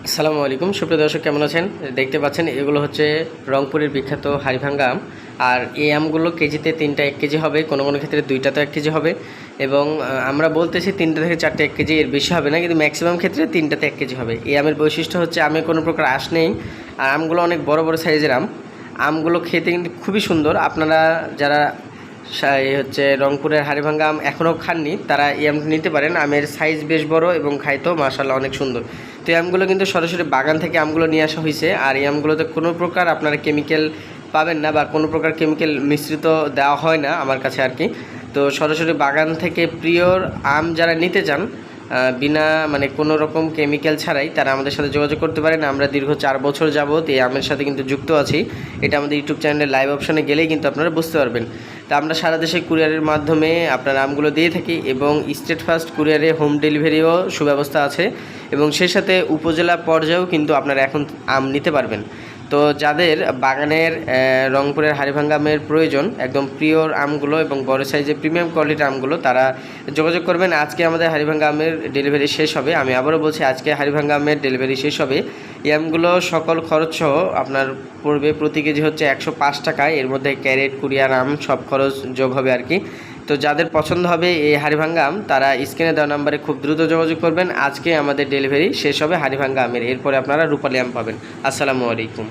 আসসালামু আলাইকুম সুপ্রিয় দর্শক, কেমন আছেন? দেখতে পাচ্ছেন এগুলো হচ্ছে রংপুরের বিখ্যাত হাড়িভাঙ্গা আম। আর এই আমগুলো কেজিতে 3টা 1 কেজি হবে, কোনো কোনো ক্ষেত্রে 2টা তো 1 কেজি হবে। এবং আমরা বলতেছি 3টা থেকে 4টা 1 কেজি, এর বেশি হবে না, কিন্তু ম্যাক্সিমাম ক্ষেত্রে 3টাতে 1 কেজি হবে। এই আমের বৈশিষ্ট্য হচ্ছে আমে কোনো প্রকার আঁশ নেই, আর আমগুলো অনেক বড় বড় সাইজের আম। আমগুলো খেতে কিন্তু খুবই সুন্দর। আপনারা যারা হচ্ছে রংপুরের হাড়িভাঙ্গা আম এখনও খাননি, তারা এই আমটা নিতে পারেন। আমের সাইজ বেশ বড় এবং খাইতেও মাশাআল্লাহ অনেক সুন্দর। তো এই আমগুলো কিন্তু সরাসরি বাগান থেকে আমগুলো নিয়ে আসা হয়েছে, আর এই আমগুলোতে কোনো প্রকার আপনারা কেমিক্যাল পাবেন না, বা কোনো প্রকার কেমিক্যাল মিশ্রিত দেওয়া হয় না আমার কাছে আর কি। তো সরাসরি বাগান থেকে পিওর আম যারা নিতে চান, বিনা মানে কোনো রকম কেমিক্যাল ছাড়াই, তারা আমাদের সাথে যোগাযোগ করতে পারেন। আমরা দীর্ঘ 4 বছর যাবত এই আমের সাথে কিন্তু যুক্ত আছি। এটা আমাদের ইউটিউব চ্যানেলের লাইভ অপশানে গেলেই কিন্তু আপনারা বুঝতে পারবেন। তা আমরা সারা দেশে কুরিয়ারের মাধ্যমে আপনার আমগুলো দিয়ে থাকি, এবং স্টেট ফার্স্ট কুরিয়ারে হোম ডেলিভারিও সুব্যবস্থা আছে, এবং সেই সাথে উপজেলা পর্যায়েও কিন্তু আপনারা এখন আম নিতে পারবেন। তো যাদের বাগানের রংপুরের হাড়িভাঙ্গা আমের প্রয়োজন, একদম পিওর আমগুলো এবং বড় সাইজের প্রিমিয়াম কোয়ালিটির আমগুলো, তারা যোগাযোগ করবেন। আজকে আমাদের হাড়িভাঙ্গা আমের ডেলিভারি শেষ হবে। আমি আবারও বলছি, আজকে হাড়িভাঙ্গা আমের ডেলিভারি শেষ হবে। এই আমগুলো সকল খরচ সহ আপনার পড়বে প্রতি কেজি হচ্ছে 105 টাকায়। এর মধ্যে ক্যারেট, কুরিয়ার, আম সব খরচ যোগ হবে আর কি। তো যাদের পছন্দ হবে এই হাড়িভাঙ্গা আম, তারা স্ক্রিনে দেওয়া নাম্বারে খুব দ্রুত যোগাযোগ করবেন। আজকে আমাদের ডেলিভারি শেষ হবে হাড়িভাঙ্গা আমের, এরপরে আপনারা রূপালী আম পাবেন। আসসালামু আলাইকুম।